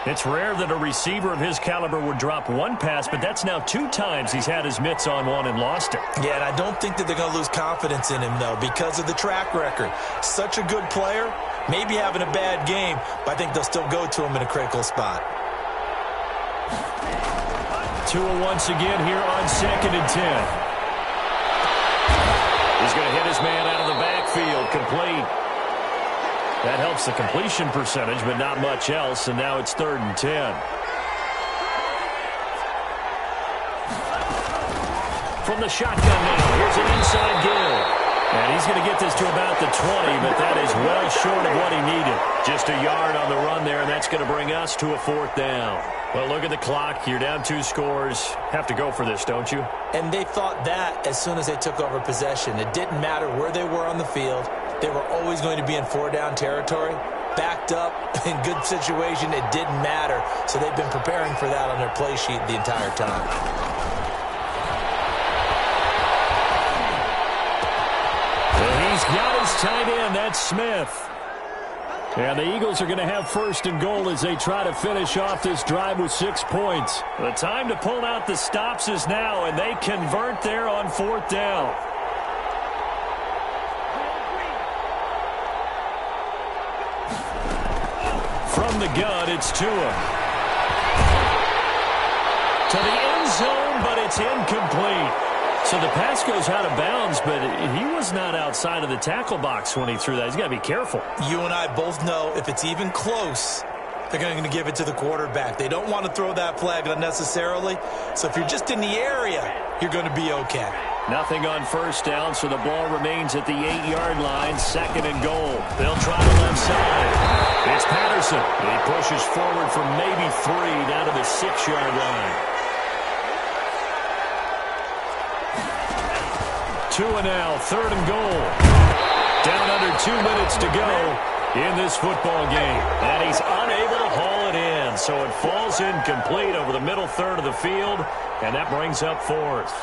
It's rare that a receiver of his caliber would drop one pass, but that's now 2 times he's had his mitts on one and lost it. Yeah, and I don't think that they're going to lose confidence in him, though, because of the track record. Such a good player, maybe having a bad game, but I think they'll still go to him in a critical spot. Tua once again here on 2nd and 10. He's going to hit his man out of the backfield, complete. That helps the completion percentage, but not much else, and now it's 3rd and 10. From the shotgun now, here's an inside give. And he's going to get this to about the 20, but that is well short of what he needed. Just a yard on the run there, and that's going to bring us to a 4th down. Well, look at the clock. You're down 2 scores. Have to go for this, don't you? And they thought that as soon as they took over possession. It didn't matter where they were on the field. They were always going to be in 4-down territory. Backed up, in good situation, it didn't matter. So they've been preparing for that on their play sheet the entire time. He's got his tight end. That's Smith. And the Eagles are going to have 1st and goal as they try to finish off this drive with 6 points. The time to pull out the stops is now, and they convert there on 4th down. From the gun, it's Tua. To the end zone, but it's incomplete. So the pass goes out of bounds, but he was not outside of the tackle box when he threw that. He's got to be careful. You and I both know if it's even close, they're going to give it to the quarterback. They don't want to throw that flag unnecessarily. So if you're just in the area, you're going to be okay. Nothing on 1st down, so the ball remains at the 8-yard line. 2nd and goal. They'll try the left side. It's Patterson. He pushes forward from maybe 3 down to the 6-yard line. Tua now, 3rd and goal. Down under 2 minutes to go in this football game. And he's unable to haul it in. So it falls incomplete over the middle third of the field. And that brings up 4th.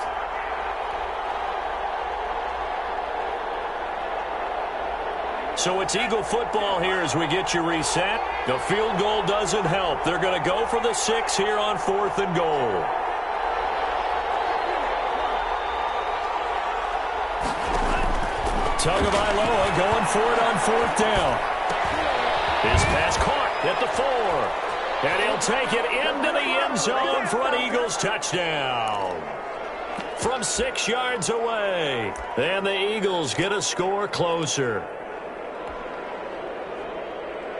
So it's Eagle football here as we get you reset. The field goal doesn't help. They're going to go for the 6 here on 4th and goal. Tagovailoa going for it on 4th down. His pass caught at the 4. And he'll take it into the end zone for an Eagles touchdown. from 6 yards away. And the Eagles get a score closer.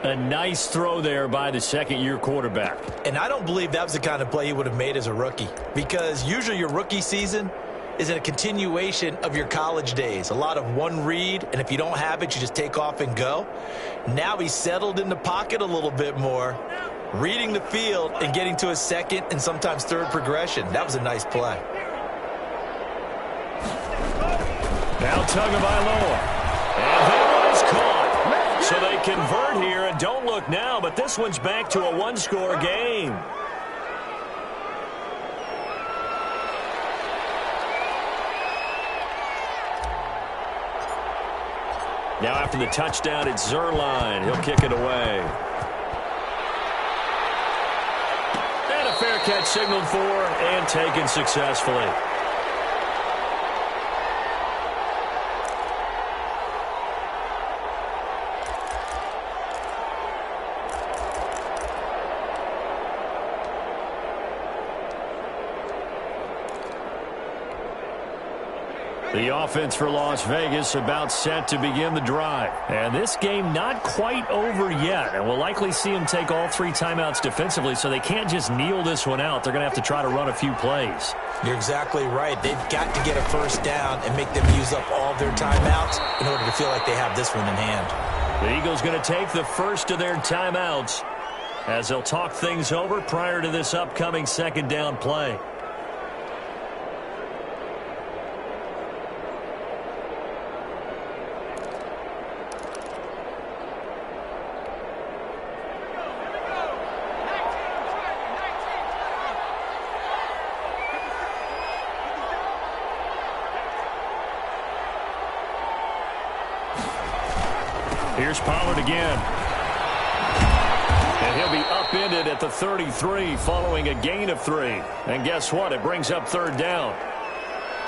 A nice throw there by the second-year quarterback. And I don't believe that was the kind of play he would have made as a rookie, because usually your rookie season is a continuation of your college days. A lot of one read, and if you don't have it, you just take off and go. Now he's settled in the pocket a little bit more, reading the field and getting to a second and sometimes third progression. That was a nice play. Now Tagovailoa. And that one is caught. So they convert here, and don't look now, but this one's back to a one-score game. Now after the touchdown, it's Zerline. He'll kick it away. And a fair catch signaled for and taken successfully. The offense for Las Vegas about set to begin the drive. And this game not quite over yet. And we'll likely see them take all 3 timeouts defensively, so they can't just kneel this one out. They're going to have to try to run a few plays. You're exactly right. They've got to get a first down and make them use up all their timeouts in order to feel like they have this one in hand. The Eagles going to take the first of their timeouts as they'll talk things over prior to this upcoming second down play. Here's Pollard again. And he'll be upended at the 33 following a gain of 3. And guess what? It brings up third down.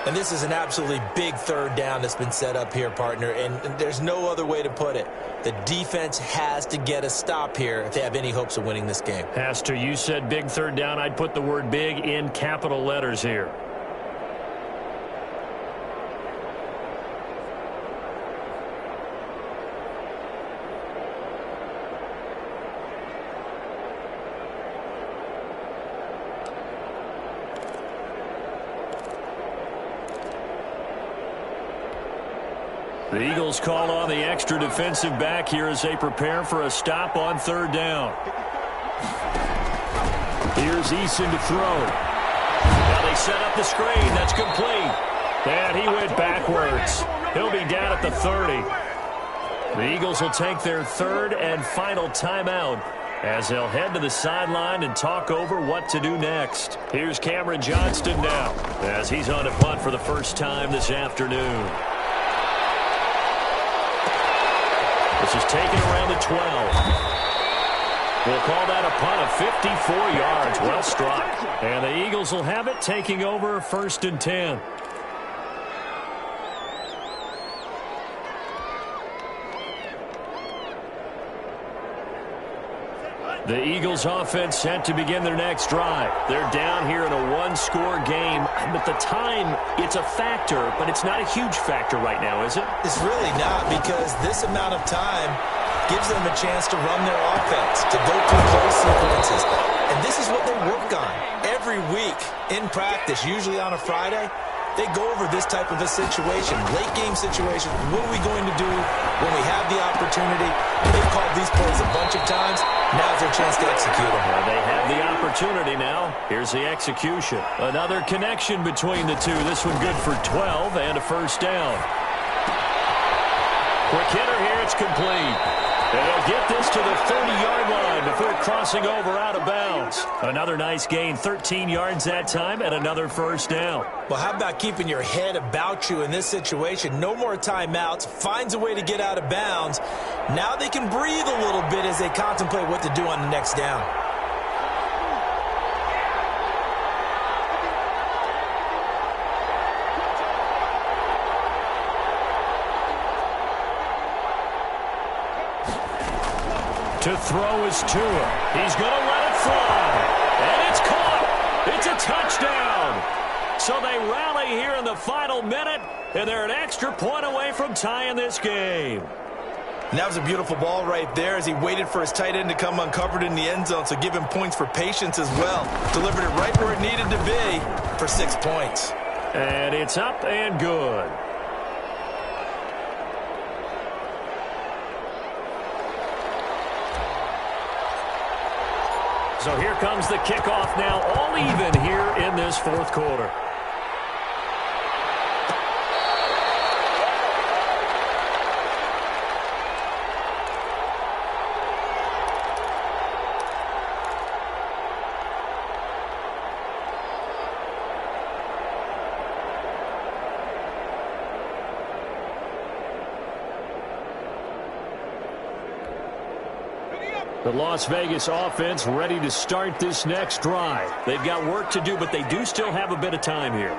And this is an absolutely big third down that's been set up here, partner. And there's no other way to put it. The defense has to get a stop here if they have any hopes of winning this game. Has to. You said big third down. I'd put the word big in capital letters here. The Eagles call on the extra defensive back here as they prepare for a stop on third down. Here's Eason to throw. Now they set up the screen. That's complete. And he went backwards. He'll be down at the 30. The Eagles will take their third and final timeout as they'll head to the sideline and talk over what to do next. Here's Cameron Johnston now as he's on a punt for the first time this afternoon. This is taken around the 12. We'll call that a punt of 54 yards. Well struck. And the Eagles will have it, taking over first and 10. The Eagles offense set to begin their next drive. They're down here in a one-score game. But the time, it's a factor, but it's not a huge factor right now, is it? It's really not, because this amount of time gives them a chance to run their offense, to go through play sequences. And this is what they work on every week in practice, usually on a Friday. They go over this type of a situation, late game situation. What are we going to do when we have the opportunity? They've called these plays a bunch of times. Now's their chance to execute them. Well, they have the opportunity now. Here's the execution. Another connection between the two. This one good for 12 and a first down. Quick hitter here. It's complete. And they'll get this to the 30-yard line before crossing over out of bounds. Another nice gain, 13 yards that time, and another first down. Well, how about keeping your head about you in this situation? No more timeouts. Finds a way to get out of bounds. Now they can breathe a little bit as they contemplate what to do on the next down. To throw is Tua. He's going to let it fly. And it's caught. It's a touchdown. So they rally here in the final minute, and they're an extra point away from tying this game. And that was a beautiful ball right there as he waited for his tight end to come uncovered in the end zone, so give him points for patience as well. Delivered it right where it needed to be for 6 points. And it's up and good. So here comes the kickoff now, all even here in this fourth quarter. The Las Vegas offense ready to start this next drive. They've got work to do, but they do still have a bit of time here.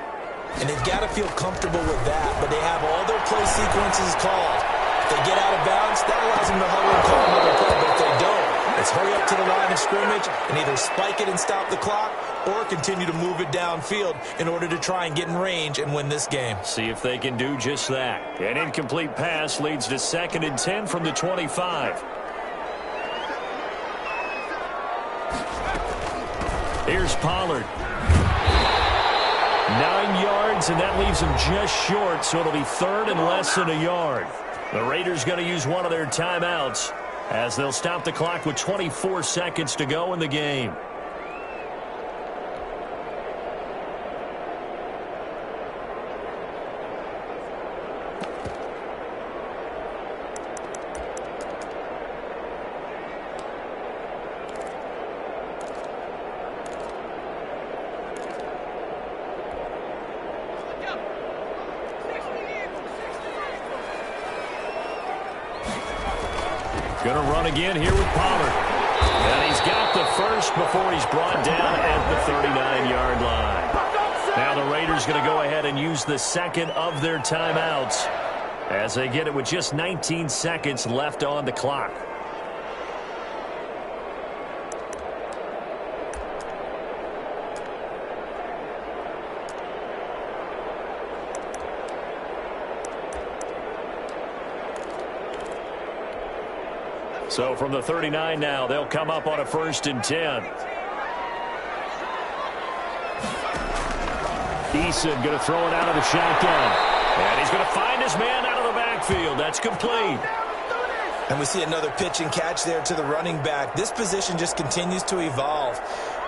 And they've got to feel comfortable with that, but they have all their play sequences called. If they get out of bounds, that allows them to huddle and call another play, but if they don't, it's hurry up to the line of scrimmage and either spike it and stop the clock or continue to move it downfield in order to try and get in range and win this game. See if they can do just that. An incomplete pass leads to 2nd and 10 from the 25. Here's Pollard. 9 yards, and that leaves him just short, so it'll be 3rd and less than a yard. The Raiders going to use one of their timeouts as they'll stop the clock with 24 seconds to go in the game. Going to run again here with Pollard. And he's got the first before he's brought down at the 39-yard line. Now the Raiders going to go ahead and use the second of their timeouts as they get it with just 19 seconds left on the clock. So from the 39 now, they'll come up on a 1st and 10. Eason going to throw it out of the shotgun. And he's going to find his man out of the backfield. That's complete. And we see another pitch and catch there to the running back. This position just continues to evolve.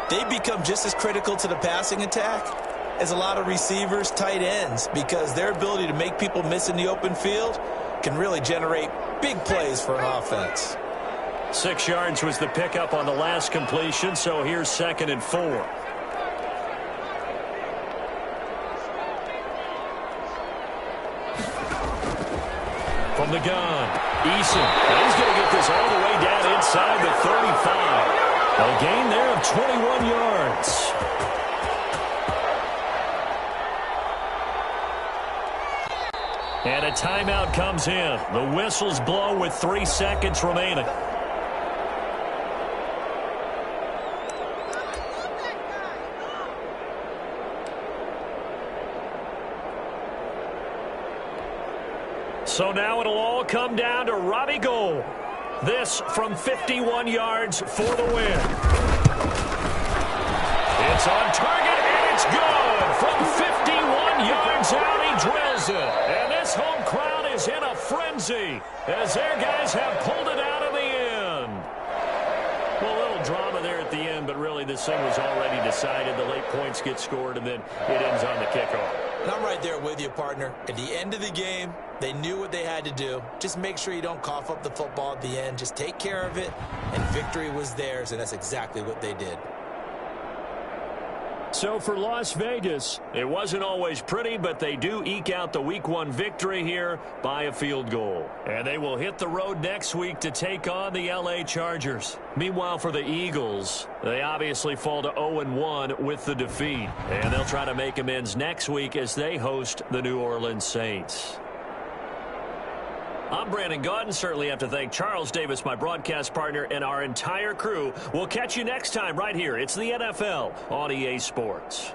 They become just as critical to the passing attack as a lot of receivers, tight ends, because their ability to make people miss in the open field can really generate big plays for an offense. 6 yards was the pickup on the last completion, so here's 2nd and 4. From the gun, Eason. And he's going to get this all the way down inside the 35. A gain there of 21 yards. And a timeout comes in. The whistles blow with 3 seconds remaining. So now it'll all come down to Robbie Gould. This from 51 yards for the win. It's on target, and it's good. From 51 yards out, he drills it. And this home crowd is in a frenzy as their guys have pulled it out of the end. Well, a little drama there at the end, but really this thing was already decided. The late points get scored, and then it ends on the kickoff. And I'm right there with you, partner. At the end of the game, they knew what they had to do. Just make sure you don't cough up the football at the end. Just take care of it, and victory was theirs, and that's exactly what they did. So for Las Vegas, it wasn't always pretty, but they do eke out the Week 1 victory here by a field goal. And they will hit the road next week to take on the L.A. Chargers. Meanwhile, for the Eagles, they obviously fall to 0-1 with the defeat. And they'll try to make amends next week as they host the New Orleans Saints. I'm Brandon Gaudin. Certainly have to thank Charles Davis, my broadcast partner, and our entire crew. We'll catch you next time right here. It's the NFL on EA Sports.